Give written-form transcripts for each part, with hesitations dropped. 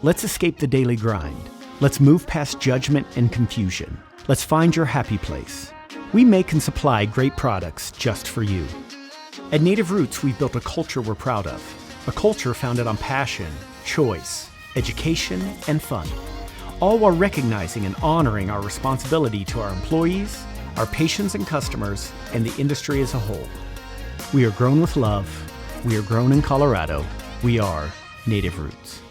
Let's escape the daily grind. Let's move past judgment and confusion. Let's find your happy place. We make and supply great products just for you. At Native Roots, we've built a culture we're proud of. A culture founded on passion, choice, education, and fun. All while recognizing and honoring our responsibility to our employees, our patients and customers, and the industry as a whole. We are grown with love. We are grown in Colorado. We are Native Roots.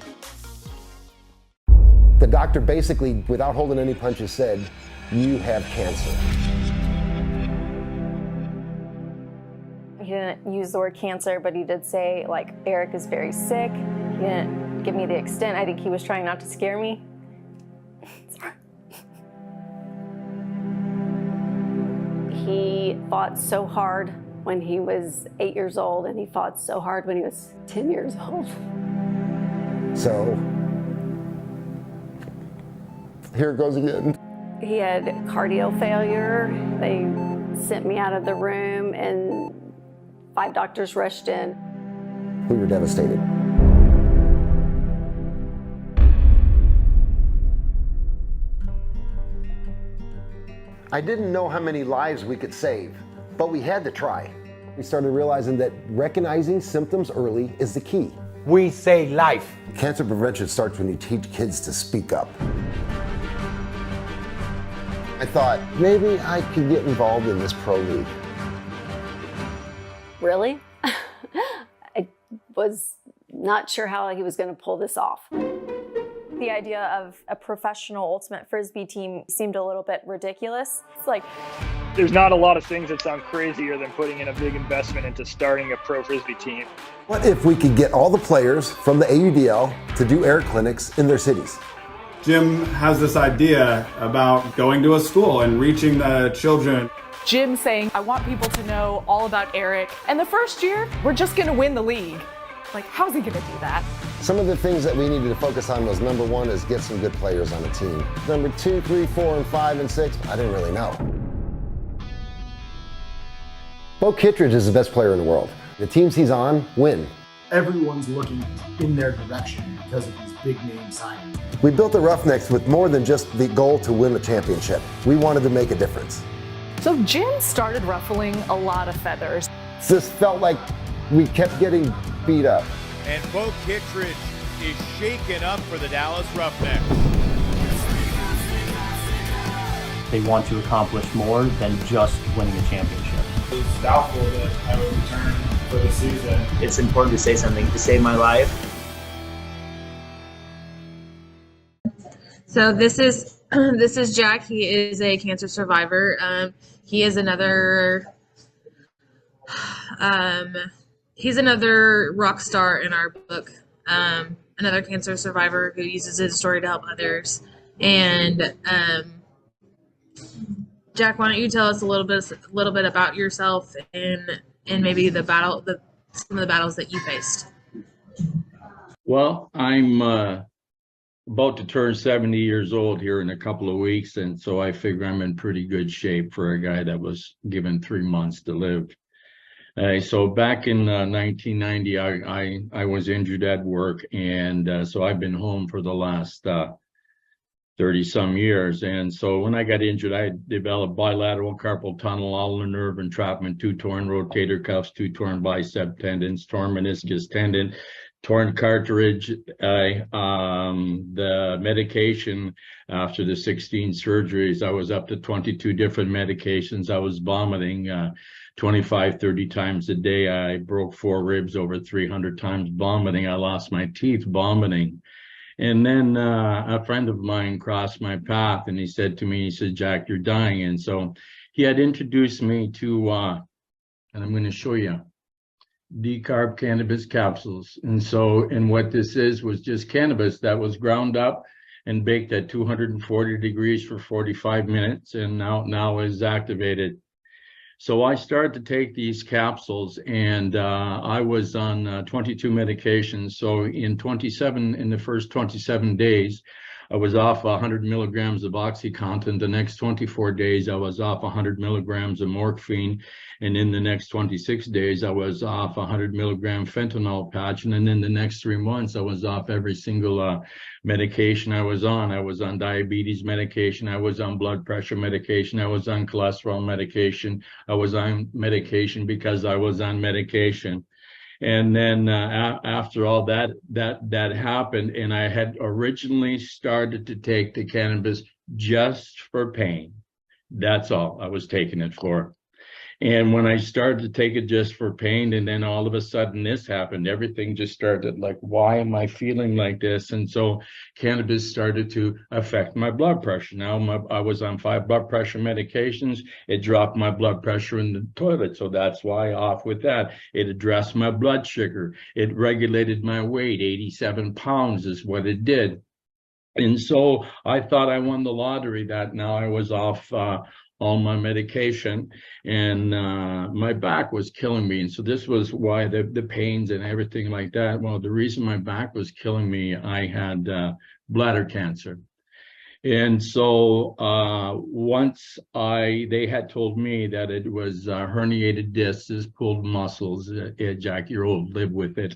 The doctor basically, without holding any punches, said, "You have cancer." He didn't use the word cancer, but he did say, like, Eric is very sick. He didn't give me the extent. I think he was trying not to scare me. Sorry. He fought so hard when he was 8 years old, and he fought so hard when he was 10 years old. So, here it goes again. He had cardio failure. They sent me out of the room, and 5 doctors rushed in. We were devastated. I didn't know how many lives we could save, but we had to try. We started realizing that recognizing symptoms early is the key. We save life. Cancer prevention starts when you teach kids to speak up. I thought maybe I could get involved in this pro league. Really? I was not sure how he was going to pull this off. The idea of a professional ultimate frisbee team seemed a little bit ridiculous. It's like, there's not a lot of things that sound crazier than putting in a big investment into starting a pro frisbee team. What if we could get all the players from the AUDL to do Eric clinics in their cities? Jim has this idea about going to a school and reaching the children. Jim saying, I want people to know all about Eric. And the first year, we're just gonna win the league. Like, how's he gonna do that? Some of the things that we needed to focus on was, number 1 is get some good players on the team. Number 2, 3, 4, and 5, and 6, I didn't really know. Bo Kittredge is the best player in the world. The teams he's on win. Everyone's looking in their direction because of these big name signings. We built the Roughnecks with more than just the goal to win the championship. We wanted to make a difference. So Jim started ruffling a lot of feathers. This felt like we kept getting beat up. And Bo Kittredge is shaken up for the Dallas Roughnecks. They want to accomplish more than just winning a championship. It's doubtful that I will return for the season. It's important to say something to save my life. So this is Jack. He is a cancer survivor. He is another he's another rock star in our book. Another cancer survivor who uses his story to help others. And Jack, why don't you tell us a little bit about yourself and maybe some of the battles that you faced. Well, I'm about to turn 70 years old here in a couple of weeks, and so I figure I'm in pretty good shape for a guy that was given 3 months to live. So back in 1990, I was injured at work, and so I've been home for the last 30-some years. And so when I got injured, I developed bilateral carpal tunnel, ulnar nerve entrapment, 2 torn rotator cuffs, 2 torn bicep tendons, torn meniscus tendon, torn cartilage. The medication after the 16 surgeries, I was up to 22 different medications. I was vomiting 25, 30 times a day. I broke 4 ribs over 300 times vomiting. I lost my teeth vomiting. And then a friend of mine crossed my path, and he said to me, he said, Jack, you're dying. And so he had introduced me to, and I'm going to show you, decarb cannabis capsules. And what this was just cannabis that was ground up and baked at 240 degrees for 45 minutes, and now is activated. So I started to take these capsules, and I was on 22 medications. So in the first 27 days, I was off 100 milligrams of OxyContin. The next 24 days, I was off 100 milligrams of morphine. And in the next 26 days, I was off 100 milligram fentanyl patch. And then in the next 3 months, I was off every single medication I was on. I was on diabetes medication. I was on blood pressure medication. I was on cholesterol medication. I was on medication because I was on medication. And then after all that happened, and I had originally started to take the cannabis just for pain. That's all I was taking it for. And when I started to take it just for pain, and then all of a sudden this happened, everything just started like, why am I feeling like this? And so cannabis started to affect my blood pressure. Now I was on 5 blood pressure medications. It dropped my blood pressure in the toilet. So that's why off with that. It addressed my blood sugar. It regulated my weight. 87 pounds is what it did. And so I thought I won the lottery that now I was off all my medication, and my back was killing me. And so this was why the pains and everything like that. Well, the reason my back was killing me, I had bladder cancer. And so once they had told me that it was herniated discs, pulled muscles, Jack, you're old, live with it.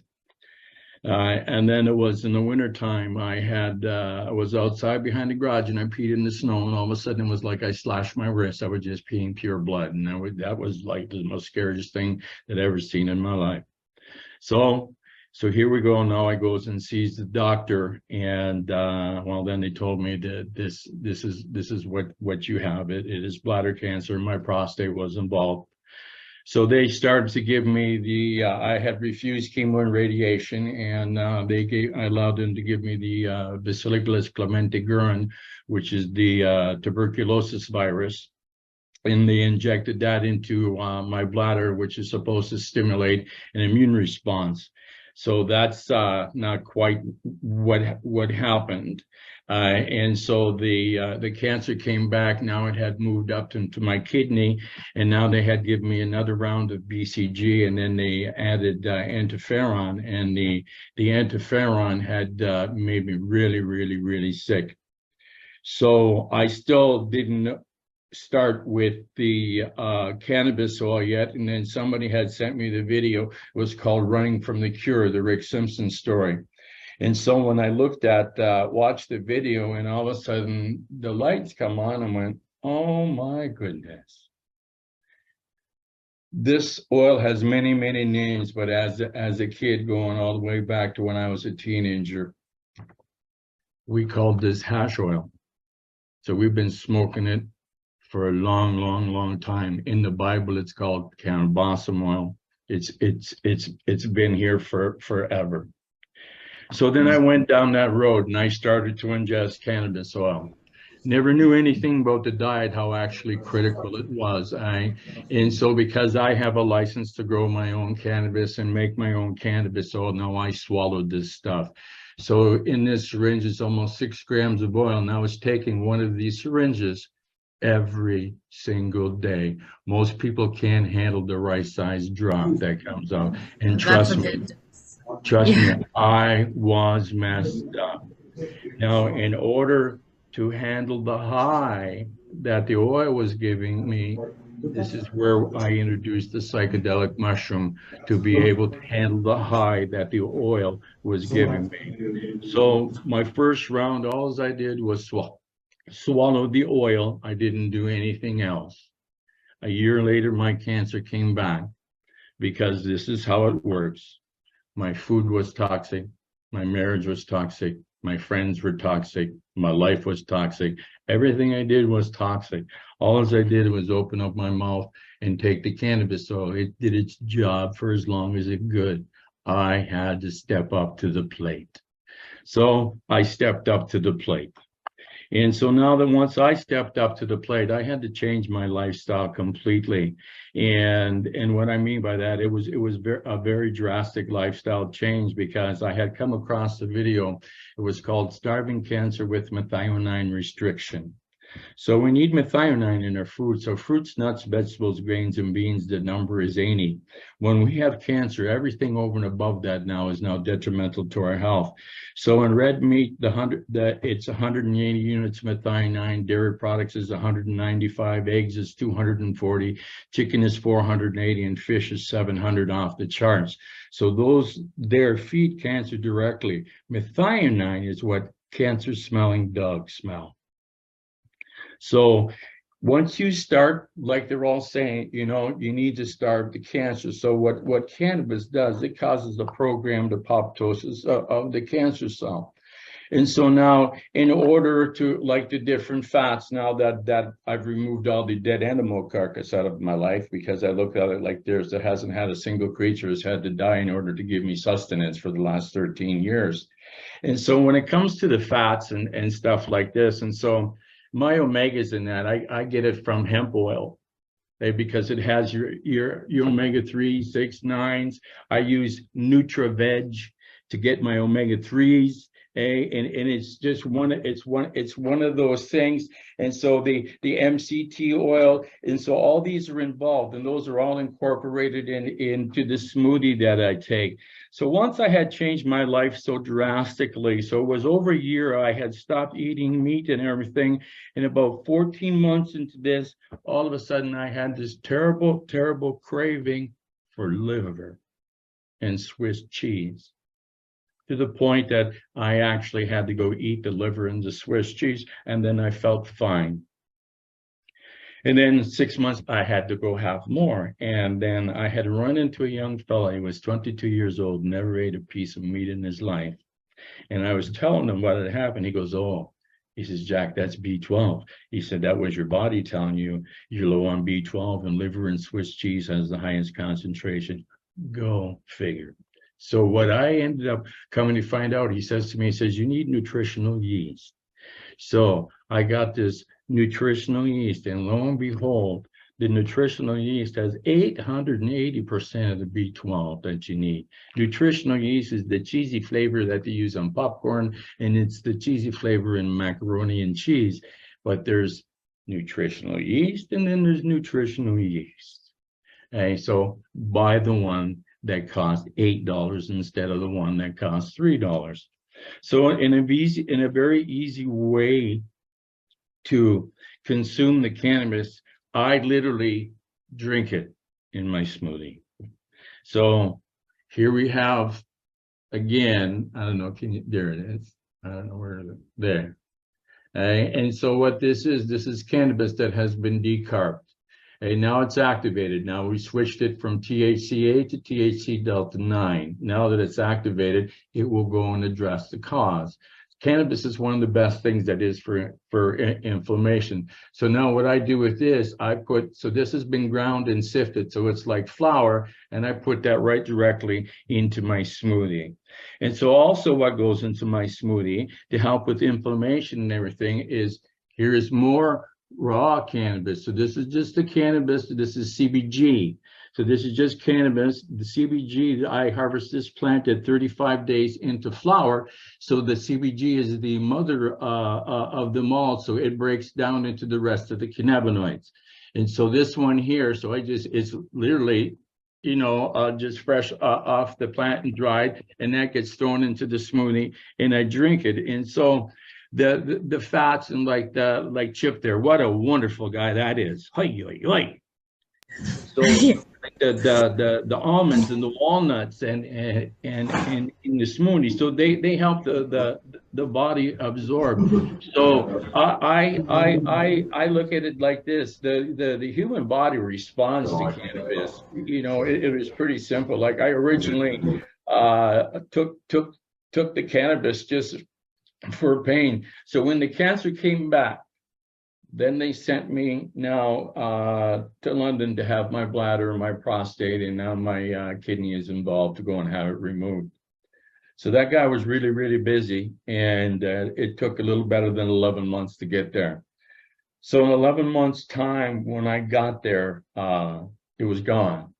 And then it was in the wintertime, I was outside behind the garage and I peed in the snow, and all of a sudden it was like I slashed my wrist. I was just peeing pure blood. And that was like the most scariest thing that I've ever seen in my life. So here we go. Now I goes and sees the doctor, and well, then they told me that this is what you have. It is bladder cancer. My prostate was involved. So they started to give me I had refused chemo and radiation, and I allowed them to give me the Bacillus clementigurin, which is the tuberculosis virus. And they injected that into my bladder, which is supposed to stimulate an immune response. So that's not quite what happened. And so the cancer came back. Now it had moved up into my kidney, and now they had given me another round of BCG, and then they added interferon, and the interferon had made me really, really, really sick. So I still didn't start with the cannabis oil yet, and then somebody had sent me the video. It was called Running from the Cure, the Rick Simpson story. And so when I watched the video, and all of a sudden the lights come on, and went, oh my goodness. This oil has many, many names, but as a kid going all the way back to when I was a teenager, we called this hash oil. So we've been smoking it for a long, long, long time. In the Bible, it's called cannabosum oil. It's been here forever. So then I went down that road and I started to ingest cannabis oil. Never knew anything about the diet, how actually critical it was. And so because I have a license to grow my own cannabis and make my own cannabis oil, now I swallowed this stuff. So in this syringe, it's almost 6 grams of oil. Now it's taking one of these syringes every single day. Most people can't handle the right size drop that comes out. And trust me, I was messed up. Now, in order to handle the high that the oil was giving me, this is where I introduced the psychedelic mushroom to be able to handle the high that the oil was giving me. So my first round, all I did was swallow the oil. I didn't do anything else. A year later, my cancer came back, because this is how it works. My food was toxic. My marriage was toxic. My friends were toxic. My life was toxic. Everything I did was toxic. All I did was open up my mouth and take the cannabis oil. It did its job for as long as it could. I had to step up to the plate. So I stepped up to the plate. And so now that once I stepped up to the plate, I had to change my lifestyle completely. And what I mean by that, it was a very drastic lifestyle change, because I had come across a video. It was called Starving Cancer with Methionine Restriction. So we need methionine in our food. So fruits, nuts, vegetables, grains, and beans, the number is 80. When we have cancer, everything over and above that is now detrimental to our health. So in red meat, it's 180 units methionine. Dairy products is 195. Eggs is 240. Chicken is 480, and fish is 700, off the charts. So those there feed cancer directly. Methionine is what cancer-smelling dogs smell. So once you start, like they're all saying, you need to starve the cancer. So what cannabis does, it causes the programmed apoptosis of the cancer cell. And so now, in order to, like the different fats, now that I've removed all the dead animal carcass out of my life, because I look at it like there hasn't had a single creature has had to die in order to give me sustenance for the last 13 years. And so when it comes to the fats and stuff like this, and so my omegas in that, I get it from hemp oil, because it has your omega-3, 6, 9s. I use NutraVeg to get my omega-3s. And it's just one of those things. And so the MCT oil, and so all these are involved, and those are all incorporated into the smoothie that I take. So once I had changed my life so drastically, so it was over a year, I had stopped eating meat and everything. And about 14 months into this, all of a sudden I had this terrible, terrible craving for liver and Swiss cheese, to the point that I actually had to go eat the liver and the Swiss cheese, and then I felt fine. And then 6 months, I had to go have more. And then I had run into a young fella. He was 22 years old, never ate a piece of meat in his life. And I was telling him what had happened. He goes, oh, he says, Jack, that's B12. He said, that was your body telling you you're low on B12, and liver and Swiss cheese has the highest concentration. Go figure. So what I ended up coming to find out, he says to me, he says, you need nutritional yeast. So I got this nutritional yeast, and lo and behold, the nutritional yeast has 880% of the B12 that you need. Nutritional yeast is the cheesy flavor that they use on popcorn, and it's the cheesy flavor in macaroni and cheese. But there's nutritional yeast, and then there's nutritional yeast. Okay, so buy the one that costs $8 instead of the one that costs $3. So in a very easy way to consume the cannabis, I literally drink it in my smoothie. So here we have, again, I don't know, there it is. I don't know where it is. There. And so what this is cannabis that has been decarbed. And now it's activated. Now we switched it from THCA to THC Delta 9. Now that it's activated, it will go and address the cause. Cannabis is one of the best things that is for inflammation. So now what I do with this, so this has been ground and sifted, so it's like flour, and I put that right directly into my smoothie. And so also what goes into my smoothie to help with inflammation and everything is, here is more raw cannabis. So this is just the cannabis. This is CBG. So this is just cannabis. The CBG, I harvest this plant at 35 days into flower. So the CBG is the mother of them all. So it breaks down into the rest of the cannabinoids. And so this one here, so it's literally, just fresh off the plant and dried, and that gets thrown into the smoothie, and I drink it. And so the fats and like Chip there, what a wonderful guy that is. So the almonds and the walnuts and in the smoothie, so they help the body absorb. So I look at it like this: the human body responds to cannabis. It was pretty simple. Like I originally took the cannabis just for pain. So when the cancer came back, then they sent me now to London to have my bladder, my prostate, and now my kidney is involved to go and have it removed. So that guy was really, really busy, and it took a little better than 11 months to get there. So in 11 months' time, when I got there, it was gone.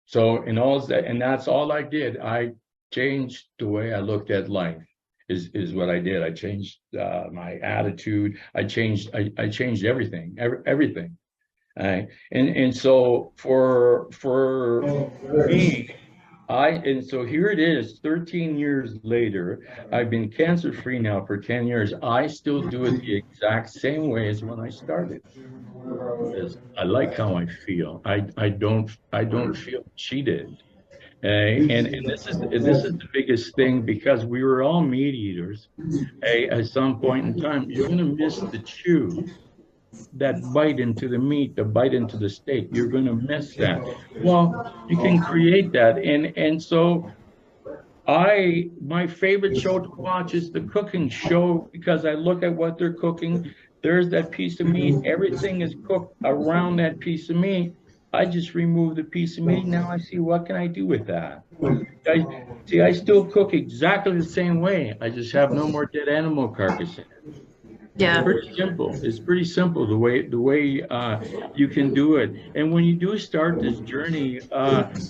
So and that's all I did. I changed the way I looked at life. is what I did. I changed my attitude. I changed everything, everything. And so for me, and so here it is, 13 years later, I've been cancer free now for 10 years. I still do it the exact same way as when I started. I like how I feel. I don't feel cheated. And this is the biggest thing, because we were all meat eaters. At some point in time, you're going to miss the chew, that bite into the meat, the bite into the steak. You're going to miss that. Well, you can create that. And so my favorite show to watch is the cooking show, because I look at what they're cooking. There's that piece of meat. Everything is cooked around that piece of meat. I just remove the piece of meat. Now I see, what can I do with that? I still cook exactly the same way. I just have no more dead animal carcass in it. Yeah. It's pretty simple. It's pretty simple the way you can do it. And when you do start this journey,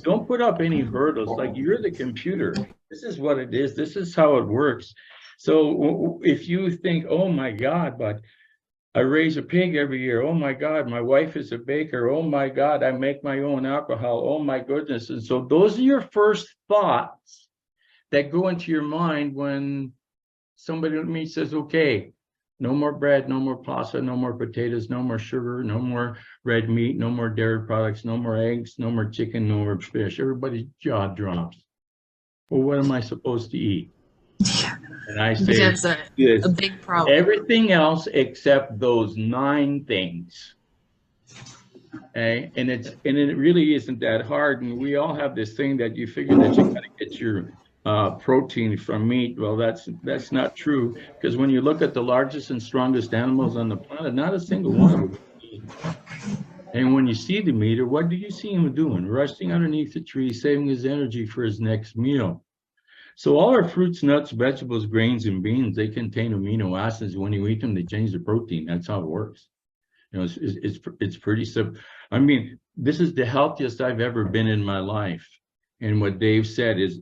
don't put up any hurdles. Like, you're the computer. This is what it is. This is how it works. So if you think, oh my God, but I raise a pig every year. Oh my God, my wife is a baker. Oh my God, I make my own alcohol. Oh my goodness. And so those are your first thoughts that go into your mind when somebody with me says, okay, no more bread, no more pasta, no more potatoes, no more sugar, no more red meat, no more dairy products, no more eggs, no more chicken, no more fish. Everybody's jaw drops. Well, what am I supposed to eat? And I say, that's a big problem. Everything else except those 9 things. Okay? And it really isn't that hard. And we all have this thing that you figure that you got to get your protein from meat. Well, that's not true, because when you look at the largest and strongest animals on the planet, not a single one of them eat. And when you see the meat, what do you see him doing? Resting underneath the tree, saving his energy for his next meal. So all our fruits, nuts, vegetables, grains, and beans, they contain amino acids. When you eat them, they change the protein. That's how it works. You know, it's pretty simple. I mean, this is the healthiest I've ever been in my life. And what Dave said is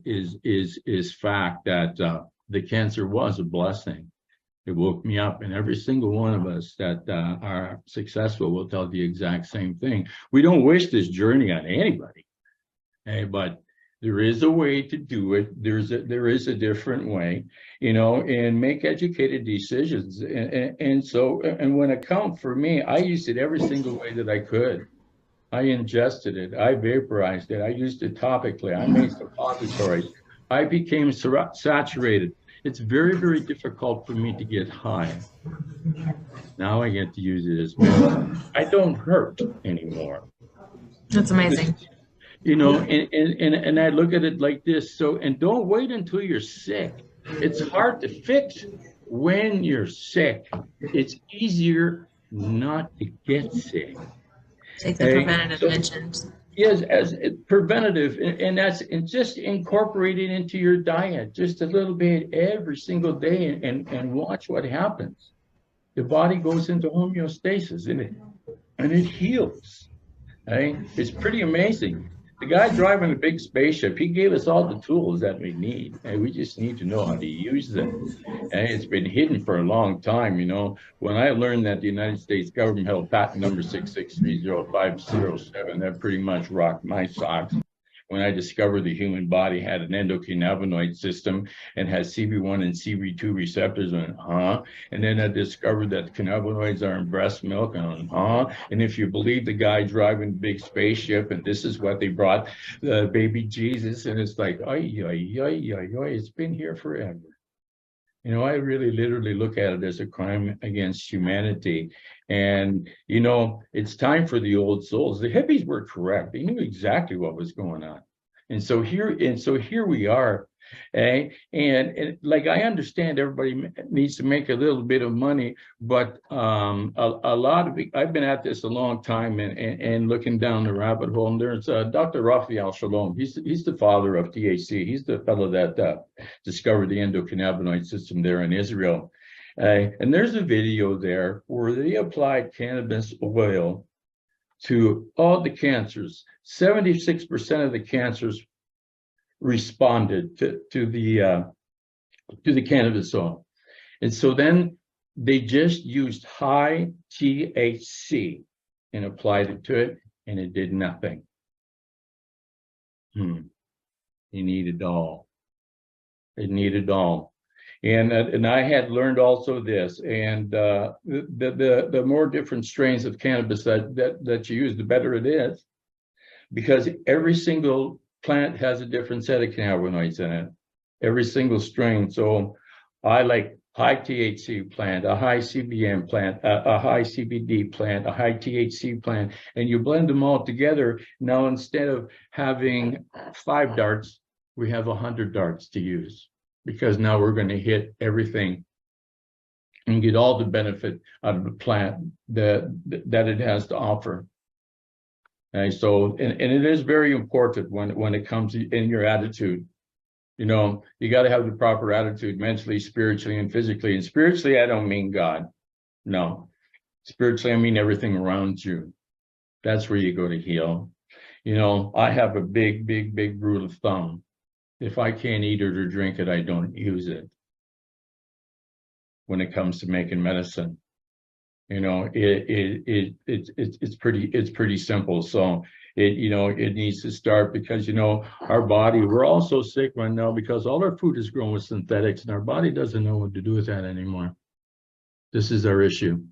fact, that the cancer was a blessing. It woke me up, and every single one of us that are successful will tell the exact same thing. We don't wish this journey on anybody, but there is a way to do it. There is a different way, you know, and make educated decisions. And when it comes for me, I used it every single way that I could. I ingested it. I vaporized it. I used it topically. I made suppositories. I became saturated. It's very, very difficult for me to get high. Now I get to use it as well. I don't hurt anymore. That's amazing. You know, and I look at it like this. So, and don't wait until you're sick. It's hard to fix when you're sick. It's easier not to get sick. Take the preventative mentioned. Yes, as preventative, and that's just incorporate it into your diet, just a little bit every single day, and watch what happens. The body goes into homeostasis, and it heals. Right? It's pretty amazing. The guy driving the big spaceship, he gave us all the tools that we need, and we just need to know how to use them. And it's been hidden for a long time, you know. When I learned that the United States government held patent number 6630507, that pretty much rocked my socks. When I discovered the human body had an endocannabinoid system and has CB1 and CB2 receptors, and and then I discovered that cannabinoids are in breast milk, and and if you believe the guy driving the big spaceship, and this is what they brought the baby Jesus, and it's like, it's been here forever. You know, I really literally look at it as a crime against humanity. And, you know, it's time for the old souls. The hippies were correct. They knew exactly what was going on. And so here we are. And like, I understand everybody needs to make a little bit of money, but a lot of it, I've been at this a long time and looking down the rabbit hole. And there's Dr. Raphael Shalom. He's the father of THC. He's the fellow that discovered the endocannabinoid system there in Israel. And there's a video there where they applied cannabis oil to all the cancers. 76% of the cancers responded to the to the cannabis oil. And so then they just used high THC and applied it to it, and it did nothing. You need it all. It needed all. And I had learned also this, and the more different strains of cannabis that you use, the better it is, because every single plant has a different set of cannabinoids in it, every single strain. So I like high THC plant, a high CBN plant, a high CBD plant, a high THC plant, and you blend them all together. Now, instead of having 5 darts, we have 100 darts to use, because now we're going to hit everything and get all the benefit out of the plant that it has to offer. And so, and it is very important when it comes in your attitude. You know, you got to have the proper attitude mentally, spiritually, and physically. And spiritually, I don't mean God. No. Spiritually, I mean everything around you. That's where you go to heal. You know, I have a big rule of thumb. If I can't eat it or drink it, I don't use it. When it comes to making medicine, you know, it's pretty simple. So it needs to start, because, you know, our body, we're all so sick right now because all our food is grown with synthetics, and our body doesn't know what to do with that anymore. This is our issue.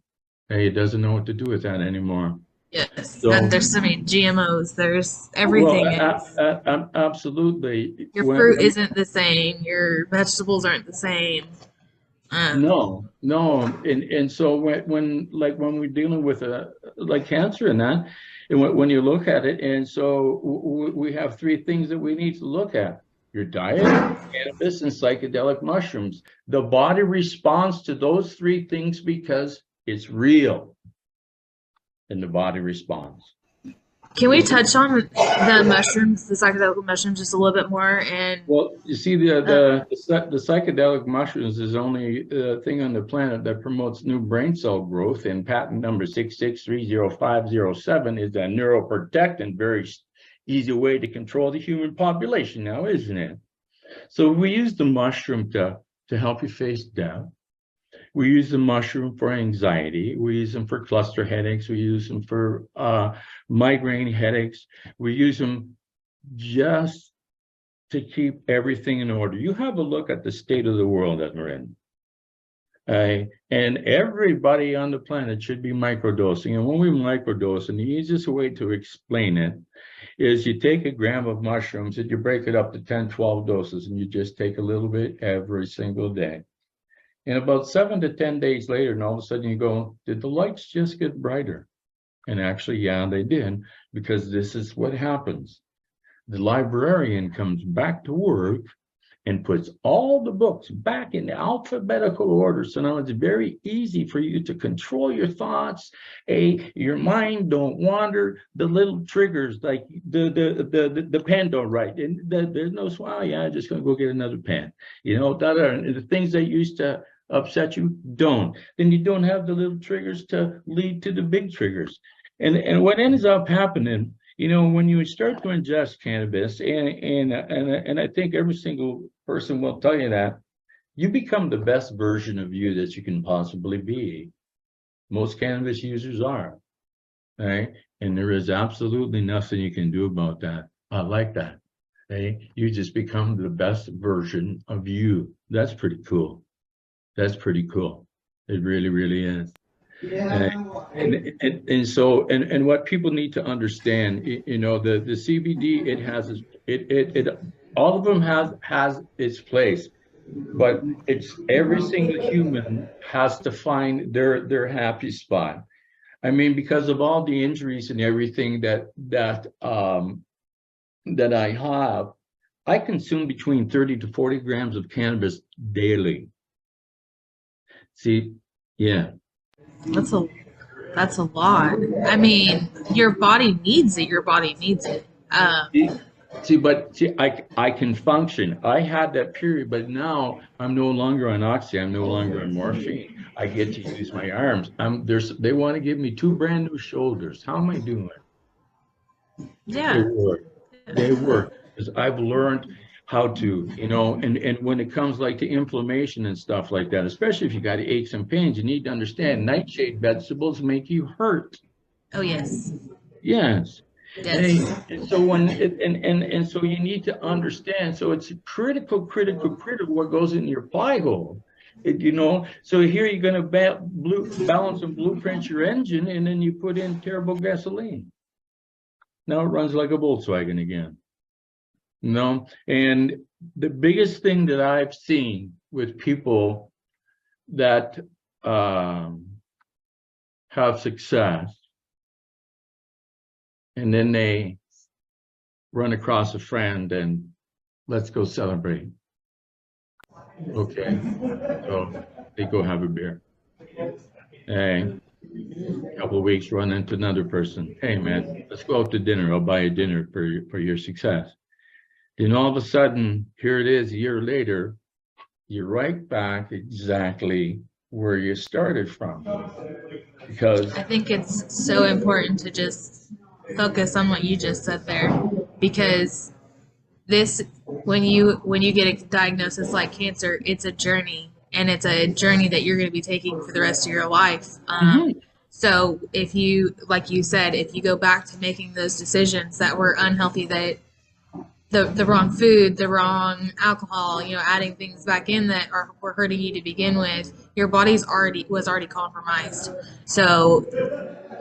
Hey, it doesn't know what to do with that anymore. Yes, so, and there's so many GMOs. There's everything. Well, absolutely. Your fruit isn't the same. Your vegetables aren't the same. No, and so when we're dealing with like cancer and that, and when you look at it, and so we have 3 things that we need to look at: your diet, cannabis, and psychedelic mushrooms. The body responds to those 3 things because it's real, and the body responds. Can we touch on the mushrooms, the psychedelic mushrooms, just a little bit more? And well, you see, the psychedelic mushrooms is only the thing on the planet that promotes new brain cell growth. And patent number 6630507 is a neuroprotectant, very easy way to control the human population now, isn't it? So we use the mushroom to help you face death. We use the mushroom for anxiety. We use them for cluster headaches. We use them for migraine headaches. We use them just to keep everything in order. You have a look at the state of the world that we're in. And everybody on the planet should be microdosing. And when we microdose, and the easiest way to explain it is you take a gram of mushrooms and you break it up to 10, 12 doses, and you just take a little bit every single day. And about 7 to 10 days later, and all of a sudden you go, did the lights just get brighter? And actually, yeah, they did, because this is what happens. The librarian comes back to work and puts all the books back in alphabetical order. So now it's very easy for you to control your thoughts. Your mind don't wander. The little triggers, like the pen don't write. And there's no, well, yeah, I'm just going to go get another pen. You know, the things that used to upset you don't. Then you don't have the little triggers to lead to the big triggers. And what ends up happening, you know, when you start to ingest cannabis, and I think every single person will tell you that, you become the best version of you that you can possibly be. Most cannabis users are, right? And there is absolutely nothing you can do about that. I like that. Okay? You just become the best version of you. That's pretty cool. That's pretty cool. It really, really is. Yeah. And so what people need to understand, you know, the CBD, it all of them has its place, but it's every single human has to find their happy spot. I mean, because of all the injuries and everything that I have, I consume between 30 to 40 grams of cannabis daily. See, yeah. That's a lot. I mean, your body needs it. Your body needs it. I can function. I had that period, but now I'm no longer on oxy. I'm no longer on morphine. I get to use my arms. They want to give me 2 brand new shoulders. How am I doing? Yeah. They work. Because I've learned how to, and when it comes like to inflammation and stuff like that, especially if you got aches and pains, you need to understand nightshade vegetables make you hurt. Oh, yes. Yes. Yes. And so and so you need to understand. So it's critical what goes in your pie hole. So here you're going to balance and blueprint your engine, and then you put in terrible gasoline. Now it runs like a Volkswagen again. And the biggest thing that I've seen with people that have success, and then they run across a friend and let's go celebrate. Okay, so they go have a beer. Hey, a couple of weeks, run into another person. Hey man, let's go out to dinner. I'll buy you dinner for your success. Then all of a sudden, here it is a year later, you're right back exactly where you started from. Because I think it's so important to just focus on what you just said there, because this, when you get a diagnosis like cancer, it's a journey, and it's a journey that you're going to be taking for the rest of your life. So if you, like you said, if you go back to making those decisions that were unhealthy, that the wrong food, the wrong alcohol, adding things back in that were hurting you to begin with, your body's was already compromised. So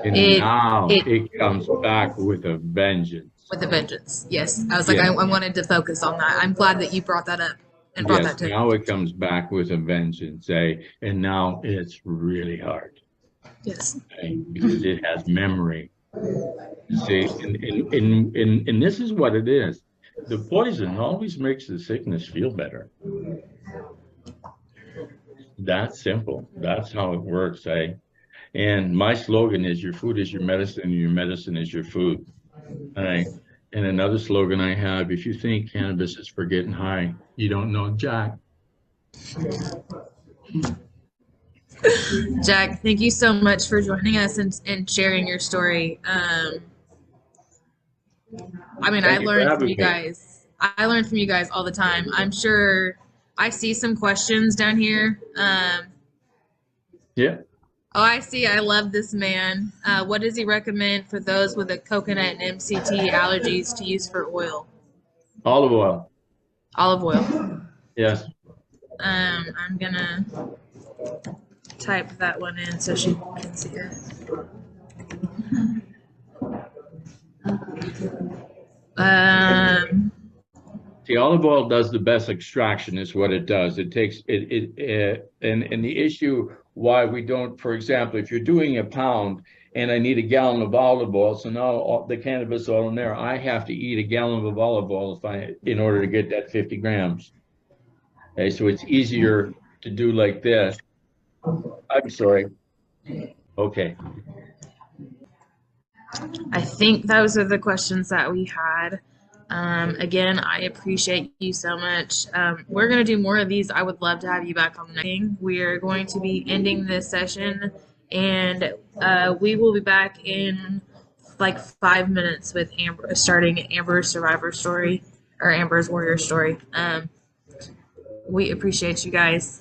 it comes back with a vengeance. With a vengeance, yes. I was like, I wanted to focus on that. I'm glad that you brought that up and brought that to now it comes back with a vengeance, and now it's really hard. Yes. Because it has memory. See, and this is what it is. The poison always makes the sickness feel better. That's simple. That's how it works, And my slogan is, your food is your medicine, and your medicine is your food. And another slogan I have, if you think cannabis is for getting high, you don't know Jack. Jack, thank you so much for joining us and sharing your story. I learned from you guys. I learn from you guys all the time. I'm sure I see some questions down here. Yeah. Oh, I see. I love this man. What does he recommend for those with a coconut and MCT allergies to use for oil? Olive oil. Olive oil. Yes. I'm gonna type that one in so she can see it. See, olive oil does the best extraction, is what it does. It takes it and the issue why we don't, for example, if you're doing a pound and I need a gallon of olive oil, so now the cannabis oil in there, I have to eat a gallon of olive oil in order to get that 50 grams. Okay, so it's easier to do like this. I'm sorry. Okay. I think those are the questions that we had. Again, I appreciate you so much. We're going to do more of these. I would love to have you back on the next thing. We are going to be ending this session, and we will be back in like 5 minutes with Amber, starting Amber's survivor story, or Amber's warrior story. We appreciate you guys.